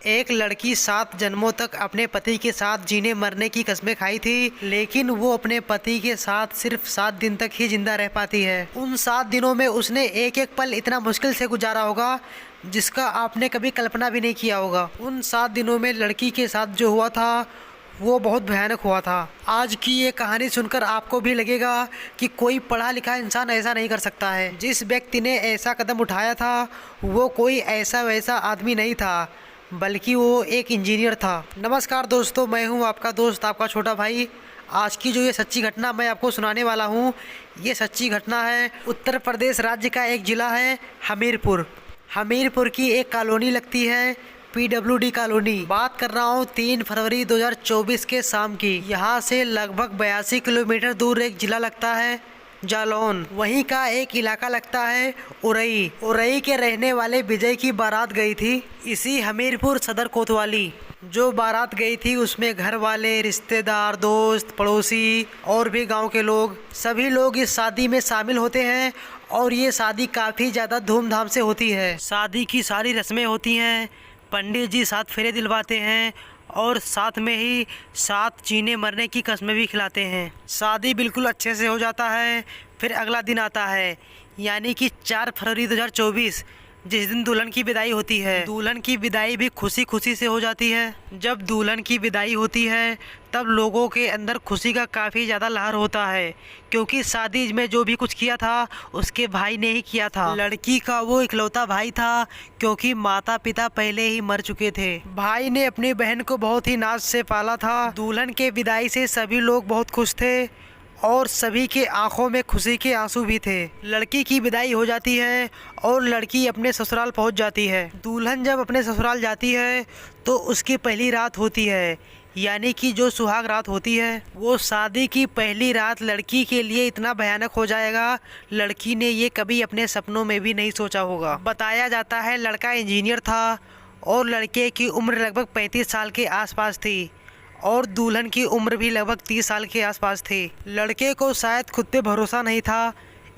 एक लड़की 7 जन्मों तक अपने पति के साथ जीने मरने की कस्में खाई थी, लेकिन वो अपने पति के साथ सिर्फ 7 दिन तक ही जिंदा रह पाती है। उन 7 दिनों में उसने एक एक पल इतना मुश्किल से गुजारा होगा जिसका आपने कभी कल्पना भी नहीं किया होगा। उन 7 दिनों में लड़की के साथ जो हुआ था वो बहुत भयानक हुआ था। आज की ये कहानी सुनकर आपको भी लगेगा कि कोई पढ़ा लिखा इंसान ऐसा नहीं कर सकता है। जिस व्यक्ति ने ऐसा कदम उठाया था वो कोई ऐसा वैसा आदमी नहीं था, बल्कि वो एक इंजीनियर था। नमस्कार दोस्तों, मैं हूं आपका दोस्त, आपका छोटा भाई। आज की जो ये सच्ची घटना मैं आपको सुनाने वाला हूं, ये सच्ची घटना है उत्तर प्रदेश राज्य का एक ज़िला है हमीरपुर। हमीरपुर की एक कॉलोनी लगती है PWD कॉलोनी। बात कर रहा हूँ 3 फरवरी 2024 के शाम की। यहाँ से लगभग 82 किलोमीटर दूर एक जिला लगता है जालौन। वहीं का एक इलाका लगता है उरई। उरई के रहने वाले विजय की बारात गई थी इसी हमीरपुर सदर कोतवाली। जो बारात गई थी उसमें घर वाले, रिश्तेदार, दोस्त, पड़ोसी और भी गांव के लोग, सभी लोग इस शादी में शामिल होते हैं। और ये शादी काफ़ी ज़्यादा धूमधाम से होती है। शादी की सारी रस्में होती हैं, पंडित जी 7 फेरे दिलवाते हैं और साथ में ही 7 जीने मरने की कस्में भी खिलाते हैं। शादी बिल्कुल अच्छे से हो जाता है। फिर अगला दिन आता है, यानी कि 4 फरवरी 2024, जिस दिन दुल्हन की विदाई होती है। दुल्हन की विदाई भी खुशी खुशी से हो जाती है। जब दुल्हन की विदाई होती है तब लोगों के अंदर खुशी का काफ़ी ज़्यादा लहर होता है, क्योंकि शादी में जो भी कुछ किया था उसके भाई ने ही किया था। लड़की का वो इकलौता भाई था, क्योंकि माता पिता पहले ही मर चुके थे। भाई ने अपनी बहन को बहुत ही नाज से पाला था। दुल्हन के विदाई से सभी लोग बहुत खुश थे और सभी के आंखों में खुशी के आंसू भी थे। लड़की की विदाई हो जाती है और लड़की अपने ससुराल पहुंच जाती है। दुल्हन जब अपने ससुराल जाती है तो उसकी पहली रात होती है, यानी कि जो सुहाग रात होती है। वो शादी की पहली रात लड़की के लिए इतना भयानक हो जाएगा, लड़की ने ये कभी अपने सपनों में भी नहीं सोचा होगा। बताया जाता है लड़का इंजीनियर था और लड़के की उम्र लगभग 35 साल के आसपास थी और दुल्हन की उम्र भी लगभग 30 साल के आसपास थी। लड़के को शायद खुद पे भरोसा नहीं था,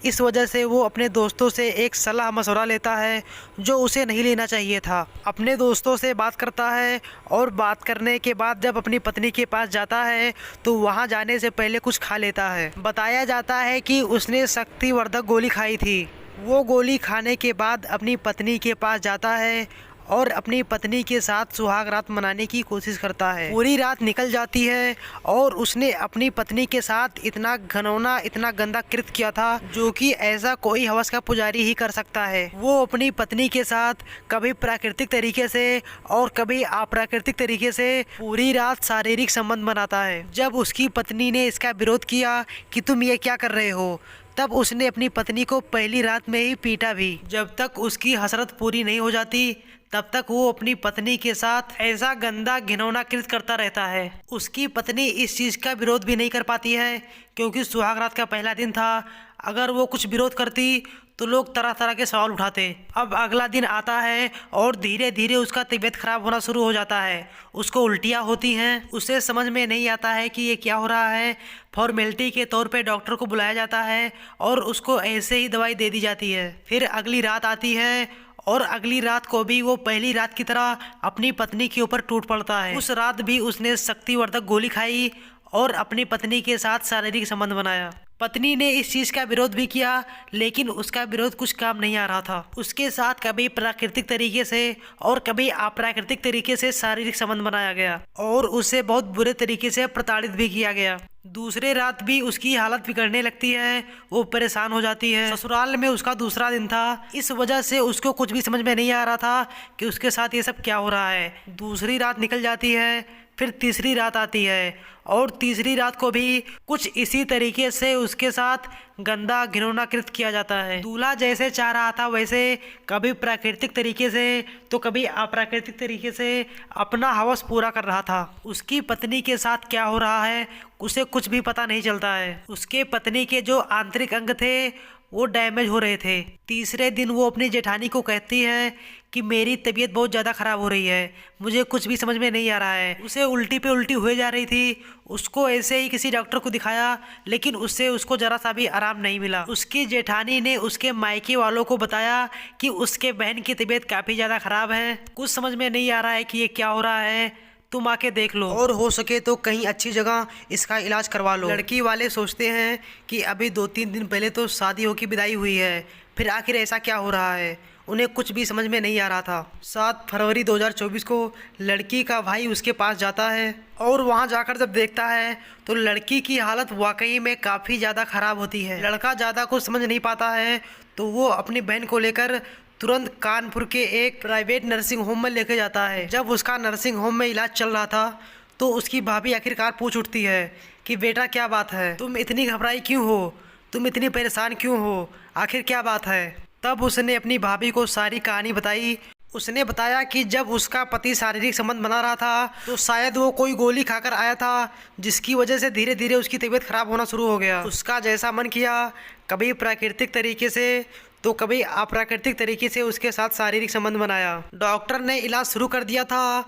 इस वजह से वो अपने दोस्तों से एक सलाह मशवरा लेता है जो उसे नहीं लेना चाहिए था। अपने दोस्तों से बात करता है और बात करने के बाद जब अपनी पत्नी के पास जाता है तो वहाँ जाने से पहले कुछ खा लेता है। बताया जाता है कि उसने शक्तिवर्धक गोली खाई थी। वो गोली खाने के बाद अपनी पत्नी के पास जाता है और अपनी पत्नी के साथ सुहाग रात मनाने की कोशिश करता है। पूरी रात निकल जाती है और उसने अपनी पत्नी के साथ इतना घिनौना, इतना गंदा कृत्य किया था जो कि ऐसा कोई हवस का पुजारी ही कर सकता है। वो अपनी पत्नी के साथ कभी प्राकृतिक तरीके से और कभी अप्राकृतिक तरीके से पूरी रात शारीरिक संबंध बनाता है। जब उसकी पत्नी ने इसका विरोध किया कि तुम ये क्या कर रहे हो, तब उसने अपनी पत्नी को पहली रात में ही पीटा भी। जब तक उसकी हसरत पूरी नहीं हो जाती तब तक वो अपनी पत्नी के साथ ऐसा गंदा घिनौना कृत्य करता रहता है। उसकी पत्नी इस चीज़ का विरोध भी नहीं कर पाती है, क्योंकि सुहाग रात का पहला दिन था। अगर वो कुछ विरोध करती तो लोग तरह तरह के सवाल उठाते। अब अगला दिन आता है और धीरे धीरे उसका तबीयत खराब होना शुरू हो जाता है। उसको उल्टियाँ होती हैं। उसे समझ में नहीं आता है कि ये क्या हो रहा है। फॉर्मेलिटी के तौर पे डॉक्टर को बुलाया जाता है और उसको ऐसे ही दवाई दे दी जाती है। फिर अगली रात आती है और अगली रात को भी वो पहली रात की तरह अपनी पत्नी के ऊपर टूट पड़ता है। उस रात भी उसने शक्तिवर्धक गोली खाई और अपनी पत्नी के साथ शारीरिक संबंध बनाया। पत्नी ने इस चीज़ का विरोध भी किया, लेकिन उसका विरोध कुछ काम नहीं आ रहा था। उसके साथ कभी प्राकृतिक तरीके से और कभी अप्राकृतिक तरीके से शारीरिक संबंध बनाया गया और उसे बहुत बुरे तरीके से प्रताड़ित भी किया गया। दूसरे रात भी उसकी हालत बिगड़ने लगती है, वो परेशान हो जाती है। ससुराल में उसका दूसरा दिन था, इस वजह से उसको कुछ भी समझ में नहीं आ रहा था कि उसके साथ ये सब क्या हो रहा है। दूसरी रात निकल जाती है, फिर तीसरी रात आती है और तीसरी रात को भी कुछ इसी तरीके से उसके साथ गंदा घिनौना कृत्य किया जाता है। दूल्हा जैसे चाह रहा था वैसे कभी प्राकृतिक तरीके से तो कभी अप्राकृतिक तरीके से अपना हवस पूरा कर रहा था। उसकी पत्नी के साथ क्या हो रहा है उसे कुछ भी पता नहीं चलता है। उसके पत्नी के जो आंतरिक अंग थे वो डैमेज हो रहे थे। तीसरे दिन वो अपनी जेठानी को कहती है कि मेरी तबीयत बहुत ज़्यादा ख़राब हो रही है, मुझे कुछ भी समझ में नहीं आ रहा है। उसे उल्टी पे उल्टी हुए जा रही थी। उसको ऐसे ही किसी डॉक्टर को दिखाया, लेकिन उससे उसको ज़रा सा भी आराम नहीं मिला। उसकी जेठानी ने उसके मायके वालों को बताया कि उसके बहन की तबीयत काफ़ी ज़्यादा ख़राब है, कुछ समझ में नहीं आ रहा है कि ये क्या हो रहा है, तुम आके देख लो और हो सके तो कहीं अच्छी जगह इसका इलाज करवा लो। लड़की वाले सोचते हैं कि अभी 2-3 दिन पहले तो शादी होकर विदाई हुई है, फिर आखिर ऐसा क्या हो रहा है। उन्हें कुछ भी समझ में नहीं आ रहा था। 7 फरवरी 2024 को लड़की का भाई उसके पास जाता है और वहां जाकर जब देखता है तो लड़की की हालत वाकई में काफ़ी ज़्यादा ख़राब होती है। लड़का ज़्यादा कुछ समझ नहीं पाता है तो वो अपनी बहन को लेकर तुरंत कानपुर के एक प्राइवेट नर्सिंग होम में लेके जाता है। जब उसका नर्सिंग होम में इलाज चल रहा था तो उसकी भाभी आखिरकार पूछ उठती है कि बेटा क्या बात है, तुम इतनी घबराई क्यों हो, तुम इतनी परेशान क्यों हो, आखिर क्या बात है। तब उसने अपनी भाभी को सारी कहानी बताई। उसने बताया कि जब उसका पति शारीरिक संबंध बना रहा था तो शायद वो कोई गोली खाकर आया था, जिसकी वजह से धीरे धीरे उसकी तबीयत खराब होना शुरू हो गया। उसका जैसा मन किया, कभी प्राकृतिक तरीके से तो कभी अप्राकृतिक तरीके से उसके साथ शारीरिक संबंध बनाया। डॉक्टर ने इलाज शुरू कर दिया था।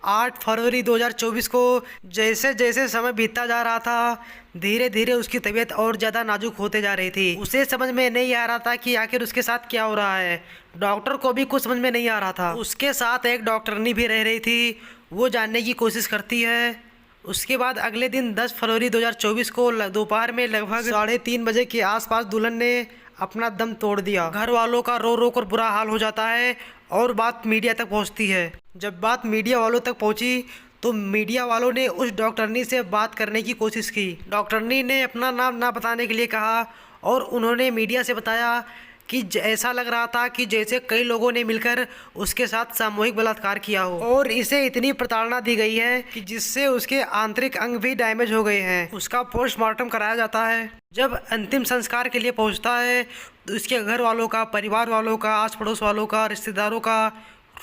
8 फरवरी 2024 को जैसे जैसे समय बीतता जा रहा था, धीरे धीरे उसकी तबीयत और ज़्यादा नाजुक होते जा रही थी। उसे समझ में नहीं आ रहा था कि आखिर उसके साथ क्या हो रहा है। डॉक्टर को भी कुछ समझ में नहीं आ रहा था। उसके साथ एक डॉक्टरनी भी रह रही थी, वो जानने की कोशिश करती है। उसके बाद अगले दिन 10 फरवरी 2024 को दोपहर में लगभग 3:30 बजे के आसपास दुल्हन ने अपना दम तोड़ दिया। घर वालों का रो रो कर बुरा हाल हो जाता है और बात मीडिया तक पहुंचती है। जब बात मीडिया वालों तक पहुंची तो मीडिया वालों ने उस डॉक्टरनी से बात करने की कोशिश की। डॉक्टरनी ने अपना नाम ना बताने के लिए कहा और उन्होंने मीडिया से बताया कि ऐसा लग रहा था कि जैसे कई लोगों ने मिलकर उसके साथ सामूहिक बलात्कार किया हो और इसे इतनी प्रताड़ना दी गई है कि जिससे उसके आंतरिक अंग भी डैमेज हो गए हैं। उसका पोस्टमार्टम कराया जाता है। जब अंतिम संस्कार के लिए पहुंचता है तो उसके घर वालों का, परिवार वालों का, आस पड़ोस वालों का, रिश्तेदारों का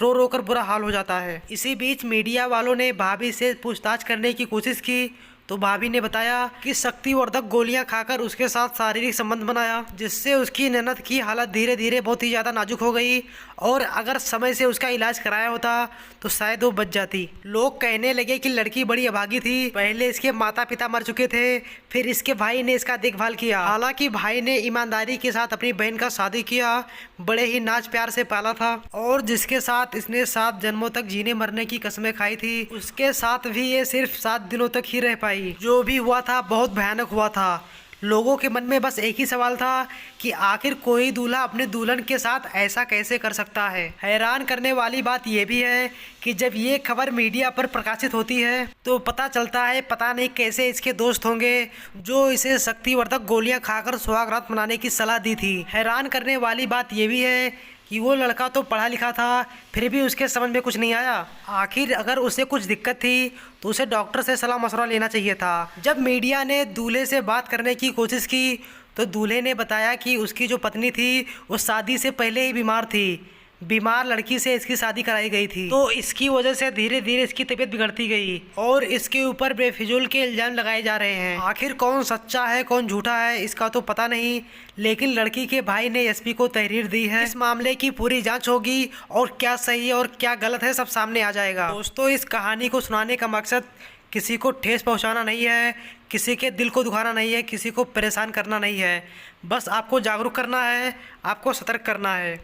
रो रो कर बुरा हाल हो जाता है। इसी बीच मीडिया वालों ने भाभी से पूछताछ करने की कोशिश की तो भाभी ने बताया कि शक्तिवर्धक गोलियां खाकर उसके साथ शारीरिक संबंध बनाया, जिससे उसकी ननद की हालत धीरे धीरे बहुत ही ज़्यादा नाजुक हो गई और अगर समय से उसका इलाज कराया होता तो शायद वो बच जाती। लोग कहने लगे कि लड़की बड़ी अभागी थी, पहले इसके माता पिता मर चुके थे, फिर इसके भाई ने इसका देखभाल किया। हालांकि भाई ने ईमानदारी के साथ अपनी बहन का शादी किया, बड़े ही नाच प्यार से पाला था और जिसके साथ इसने 7 जन्मों तक जीने मरने की कसमें खाई थी, उसके साथ भी ये सिर्फ 7 दिनों तक ही रह पाई। जो भी हुआ था बहुत भयानक हुआ था। लोगों के मन में बस एक ही सवाल था कि आखिर कोई दूल्हा अपने दुल्हन के साथ ऐसा कैसे कर सकता है। हैरान करने वाली बात यह भी है कि जब ये खबर मीडिया पर प्रकाशित होती है तो पता चलता है पता नहीं कैसे इसके दोस्त होंगे जो इसे शक्तिवर्धक गोलियां खाकर सुहागरात मनाने की सलाह दी थी। हैरान करने वाली बात यह भी है कि वो लड़का तो पढ़ा लिखा था, फिर भी उसके समझ में कुछ नहीं आया। आखिर अगर उसे कुछ दिक्कत थी तो उसे डॉक्टर से सलाह मशवरा लेना चाहिए था। जब मीडिया ने दूल्हे से बात करने की कोशिश की तो दूल्हे ने बताया कि उसकी जो पत्नी थी वो शादी से पहले ही बीमार थी, बीमार लड़की से इसकी शादी कराई गई थी, तो इसकी वजह से धीरे धीरे इसकी तबीयत बिगड़ती गई और इसके ऊपर बेफिजूल के इल्जाम लगाए जा रहे हैं। आखिर कौन सच्चा है कौन झूठा है इसका तो पता नहीं, लेकिन लड़की के भाई ने एसपी को तहरीर दी है। इस मामले की पूरी जांच होगी और क्या सही है और क्या गलत है सब सामने आ जाएगा। दोस्तों, इस कहानी को सुनाने का मकसद किसी को ठेस पहुंचाना नहीं है, किसी के दिल को दुखाना नहीं है, किसी को परेशान करना नहीं है, बस आपको जागरूक करना है, आपको सतर्क करना है।